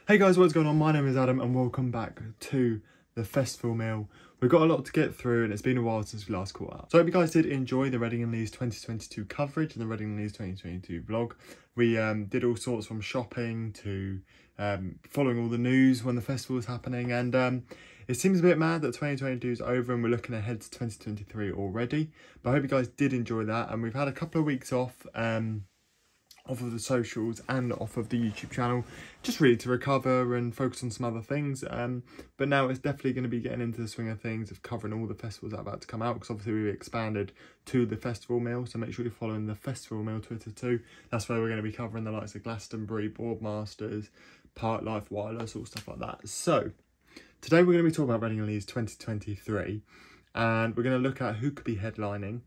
Hey guys, what's going on? My name is Adam and welcome back to the festival meal. We've got a lot to get through and it's been a while since we last caught up. So I hope you guys did enjoy the Reading and Leeds 2022 coverage and the Reading and Leeds 2022 vlog. We did all sorts from shopping to following all the news when the festival was happening, and it seems a bit mad that 2022 is over and we're looking ahead to 2023 already. But I hope you guys did enjoy that, and we've had a couple of weeks off of the socials and off of the YouTube channel, just really to recover and focus on some other things, but now it's definitely going to be getting into the swing of things of covering all the festivals that are about to come out, because obviously we've expanded to the festival meal, so make sure you're following the festival meal Twitter too. That's where we're going to be covering the likes of Glastonbury, Boardmasters, Park Life, Wireless, all stuff like that. So today we're going to be talking about Reading and Leeds 2023, and we're going to look at who could be headlining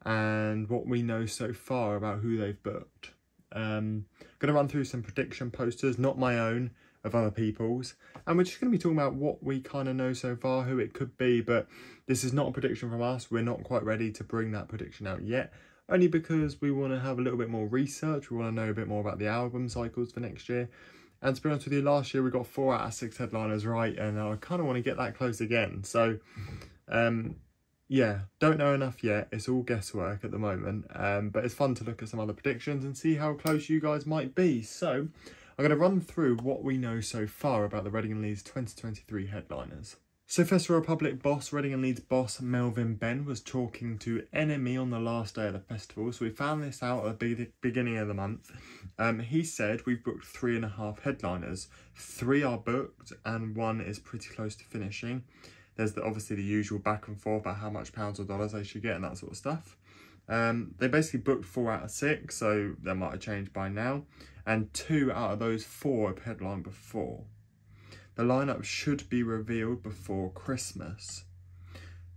and what we know so far about who they've booked. Going to run through some prediction posters, not my own, of other people's, and we're just going to be talking about what we kind of know so far, who it could be. But this is not a prediction from us. We're not quite ready to bring that prediction out yet, only because we want to have a little bit more research. We want to know a bit more about the album cycles for next year. And to be honest with you, last year we got 4 out of 6 headliners right, and I kind of want to get that close again. So yeah, don't know enough yet. It's all guesswork at the moment, but it's fun to look at some other predictions and see how close you guys might be. So I'm going to run through what we know so far about the Reading and Leeds 2023 headliners. So Festival Republic boss, Reading and Leeds boss Melvin Ben was talking to NME on the last day of the festival. So we found this out at the beginning of the month. He said we've booked 3.5 headliners. 3 are booked and 1 is pretty close to finishing. There's obviously the usual back and forth about how much pounds or dollars they should get and that sort of stuff. They basically booked 4 out of 6, so that might have changed by now. And 2 out of those 4 have headlined before. The lineup should be revealed before Christmas.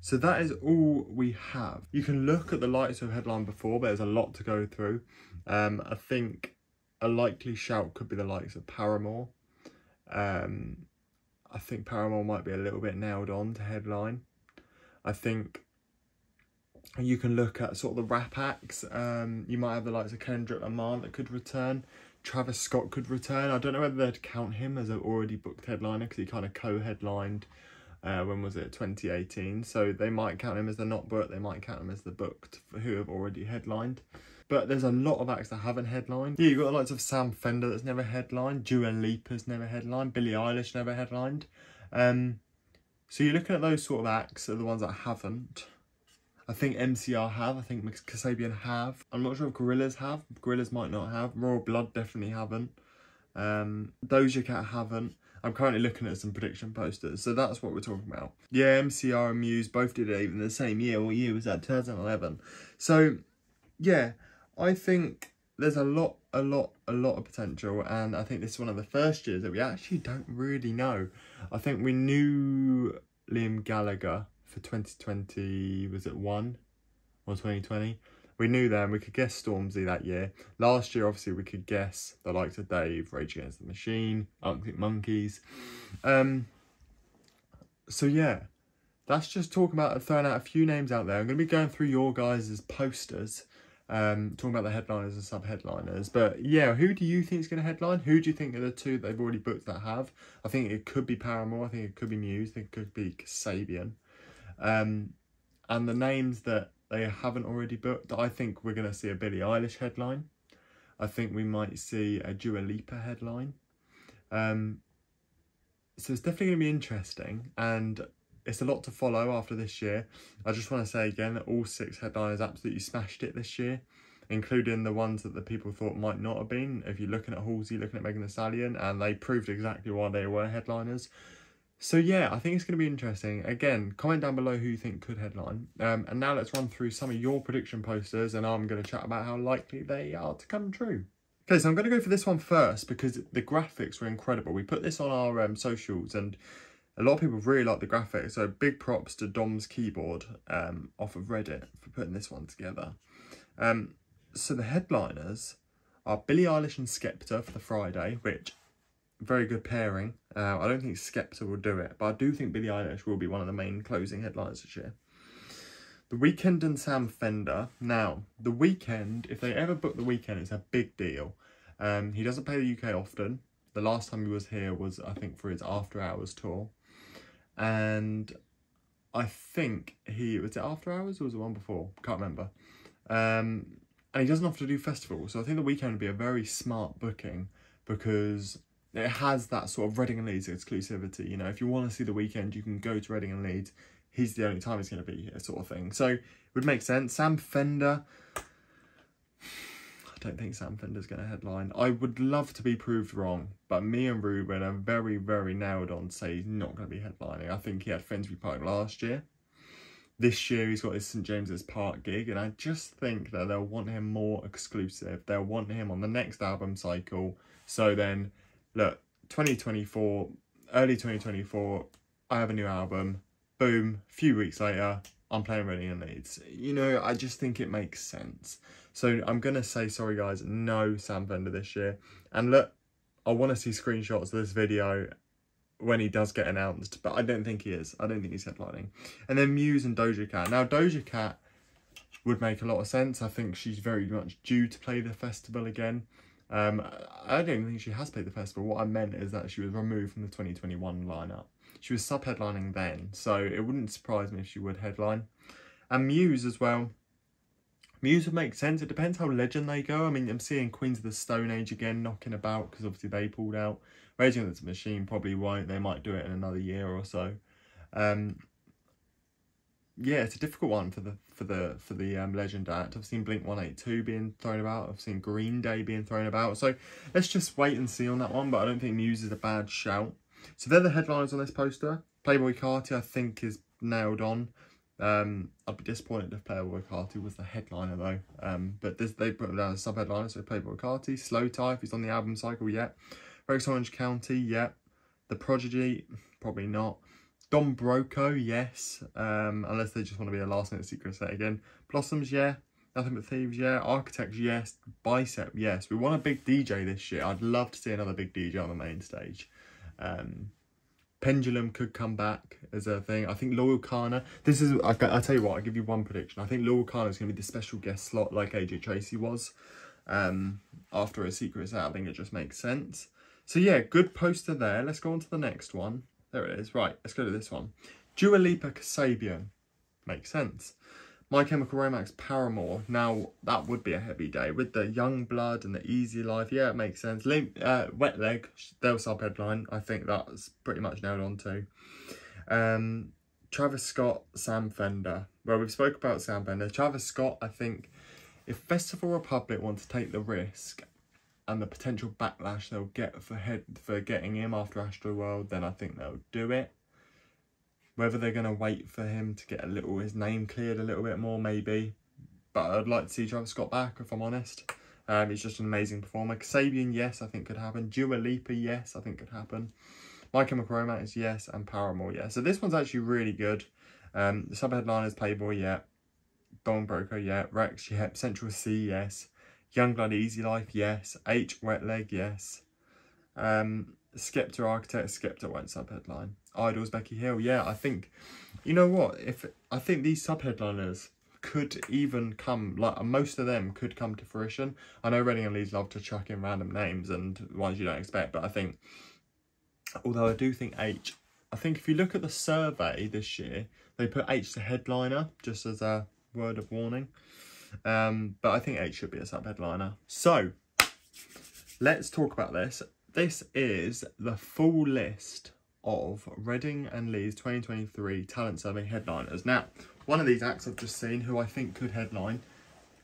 So that is all we have. You can look at the lights who have headlined before, but there's a lot to go through. I think a likely shout could be the likes of Paramore. I think Paramore might be a little bit nailed on to headline. I think you can look at sort of the rap acts. You might have the likes of Kendrick Lamar that could return. Travis Scott could return. I don't know whether they'd count him as an already booked headliner, because he kind of co-headlined, when was it, 2018. So they might count him as the not booked. They might count him as the booked for who have already headlined. But there's a lot of acts that haven't headlined. Yeah, you've got the likes of Sam Fender that's never headlined. Dua Lipa's never headlined. Billie Eilish never headlined. So you're looking at those sort of acts are the ones that haven't. I think MCR have. I think Kasabian have. I'm not sure if Gorillaz have. Gorillaz might not have. Royal Blood definitely haven't. Doja Cat haven't. I'm currently looking at some prediction posters, so that's what we're talking about. Yeah, MCR and Muse both did it even the same year. What year was that? 2011. So yeah, I think there's a lot of potential, and I think this is one of the first years that we actually don't really know. I think we knew Liam Gallagher for 2020, was it 1 or 2020? We knew them. We could guess Stormzy that year. Last year, obviously, we could guess the likes of Dave, Rage Against the Machine, Arctic Monkeys. So yeah, that's just talking about throwing out a few names out there. I'm going to be going through your guys' posters, talking about the headliners and sub-headliners. But yeah, who do you think is going to headline? Who do you think are the 2 they've already booked that have? I think it could be Paramore. I think it could be Muse. I think it could be Kasabian. And the names that they haven't already booked, I think we're going to see a Billie Eilish headline. I think we might see a Dua Lipa headline. So it's definitely going to be interesting, and it's a lot to follow after this year. I just want to say again that all 6 headliners absolutely smashed it this year, including the ones that the people thought might not have been. If you're looking at Halsey, looking at Megan Thee Stallion, and they proved exactly why they were headliners. So yeah, I think it's going to be interesting. Again, comment down below who you think could headline. And now let's run through some of your prediction posters, and I'm going to chat about how likely they are to come true. Okay, so I'm going to go for this one first because the graphics were incredible. We put this on our socials, and a lot of people really like the graphics. So big props to Dom's Keyboard off of Reddit for putting this one together. So the headliners are Billie Eilish and Skepta for the Friday, which very good pairing. I don't think Skepta will do it, but I do think Billie Eilish will be one of the main closing headliners this year. The Weeknd and Sam Fender. Now, The Weeknd, if they ever book The Weeknd, it's a big deal. He doesn't play the UK often. The last time he was here was, I think, for his After Hours tour. And I think was it After Hours or was it one before? Can't remember. And he doesn't have to do festivals. So I think the weekend would be a very smart booking because it has that sort of Reading and Leeds exclusivity. You know, if you want to see the weekend, you can go to Reading and Leeds. He's the only time he's going to be here, sort of thing. So it would make sense. Sam Fender. I don't think Sam Fender's going to headline. I would love to be proved wrong, but me and Ruben are very, very nailed on to say he's not going to be headlining. I think he had Finsbury Park last year. This year he's got his St James's Park gig, and I just think that they'll want him more exclusive. They'll want him on the next album cycle. So then, look, 2024, early 2024, I have a new album. Boom, a few weeks later, I'm playing Reading and Leeds. You know, I just think it makes sense. So I'm going to say, sorry guys, no Sam Fender this year. And look, I want to see screenshots of this video when he does get announced, but I don't think he is. I don't think he's headlining. And then Muse and Doja Cat. Now, Doja Cat would make a lot of sense. I think she's very much due to play the festival again. I don't think she has played the festival. What I meant is that she was removed from the 2021 lineup. She was sub-headlining then, so it wouldn't surprise me if she would headline. And Muse as well. Muse would make sense. It depends how legend they go. I mean, I'm seeing Queens of the Stone Age again knocking about because obviously they pulled out. Rage Against the Machine probably won't. They might do it in another year or so. Yeah, it's a difficult one for the legend act. I've seen Blink-182 being thrown about. I've seen Green Day being thrown about. So let's just wait and see on that one. But I don't think Muse is a bad shout. So they're the headliners on this poster. Playboi Carti, I think, is nailed on. I'd be disappointed if Playboi Carti was the headliner though. But they put him down as sub-headliner, so Playboi Carti. Slow Tie, if he's on the album cycle, yeah. Rex Orange County, yeah. The Prodigy, probably not. Don Broco, yes. Unless they just want to be a last-minute secret set again. Blossoms, yeah. Nothing But Thieves, yeah. Architects, yes. Bicep, yes. We want a big DJ this year. I'd love to see another big DJ on the main stage. Pendulum could come back as a thing. I think Loyal Kana. This is, I'll tell you what, I'll give you one prediction. I think Loyal Kana is going to be the special guest slot like AJ Tracy was. After a secret set, I think it just makes sense. So yeah, good poster there. Let's go on to the next one. There it is. Right, let's go to this one. Dua Lipa Kasabian. Makes sense. My Chemical Romance Paramore. Now, that would be a heavy day. With the Young Blood and the Easy Life. Yeah, it makes sense. Wet Leg. They'll sub-headline. I think that's pretty much nailed on too. Travis Scott, Sam Fender. Well, we've spoke about Sam Fender. Travis Scott, I think, if Festival Republic want to take the risk and the potential backlash they'll get for getting him after Astroworld, then I think they'll do it. Whether they're going to wait for him to get his name cleared a little bit more, maybe. But I'd like to see Travis Scott back, if I'm honest. He's just an amazing performer. Kasabian, yes, I think could happen. Dua Lipa, yes, I think could happen. My Chemical Romance, yes, and Paramore, yes. So this one's actually really good. The sub-headliners, Playboi, yeah. Don Broco, yeah. Rex, yeah. Central C, yes. Youngblood, Easy Life, yes. H, Wet Leg, yes. Skepta, Architect, Skepta won't sub-headline. Idols, Becky Hill, yeah. I think, you know what? I think these sub-headliners could even come, like most of them could come to fruition. I know Reading and Leeds love to chuck in random names and ones you don't expect, but I think, although I do think H, I think if you look at the survey this year, they put H to headliner, just as a word of warning. But I think H should be a sub-headliner. So, let's talk about this. This is the full list of Reading and Leeds 2023 Talent Survey headliners. Now, one of these acts I've just seen who I think could headline,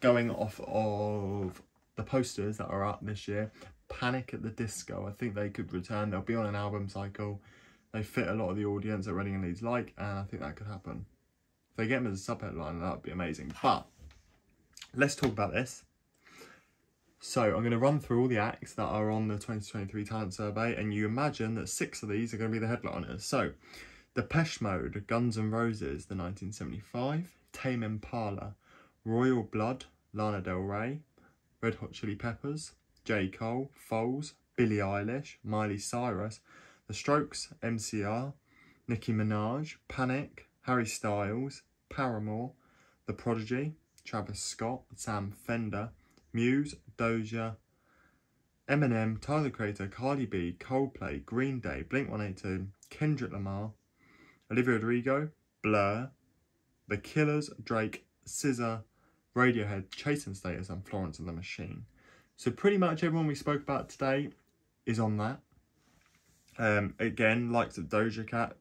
going off of the posters that are up this year, Panic at the Disco. I think they could return. They'll be on an album cycle. They fit a lot of the audience that Reading and Leeds like, and I think that could happen. If they get them as a sub-headliner, that would be amazing. But let's talk about this. So I'm going to run through all the acts that are on the 2023 Talent Survey, and you imagine that 6 of these are going to be the headliners. So, Depeche Mode, Guns N' Roses, the 1975, Tame Impala, Royal Blood, Lana Del Rey, Red Hot Chili Peppers, J. Cole, Foles, Billie Eilish, Miley Cyrus, The Strokes, MCR, Nicki Minaj, Panic, Harry Styles, Paramore, The Prodigy, Travis Scott, Sam Fender, Muse, Doja, Eminem, Tyler the Creator, Cardi B, Coldplay, Green Day, Blink-182, Kendrick Lamar, Olivia Rodrigo, Blur, The Killers, Drake, SZA, Radiohead, Chasing Status, and Florence and the Machine. So pretty much everyone we spoke about today is on that. Again, likes of Doja Cat,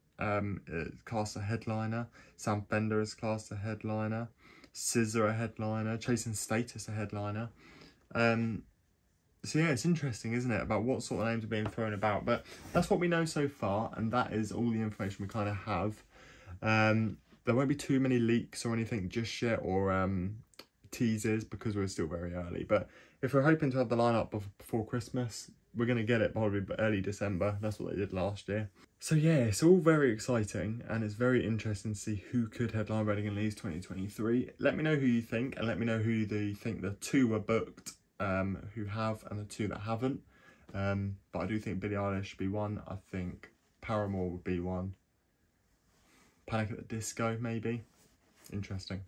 cast a headliner. Sam Fender is cast a headliner. SZA a headliner. Chasing Status a headliner. So yeah, it's interesting, isn't it, about what sort of names are being thrown about. But that's what we know so far, and that is all the information we kind of have. There won't be too many leaks or anything just yet, or teasers, because we're still very early. But if we're hoping to have the lineup before Christmas, we're going to get it probably early December. That's what they did last year. So yeah, it's all very exciting, and it's very interesting to see who could headline Reading and Leeds 2023. Let me know who you think, and let me know who you think the two were booked, who have, and the two that haven't. But I do think Billie Eilish should be one. I think Paramore would be one. Panic at the Disco, maybe. Interesting.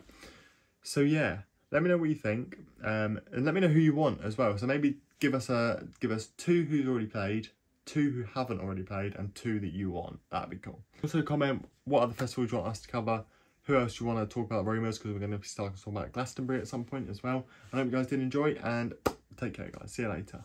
So yeah, let me know what you think, and let me know who you want as well. So maybe give us two who's already played, two who haven't already played, and two that you want. That'd be cool. Also comment what other festivals you want us to cover, who else you want to talk about rumours, because we're going to be starting to talk about Glastonbury at some point as well. I hope you guys did enjoy, and take care guys. See you later.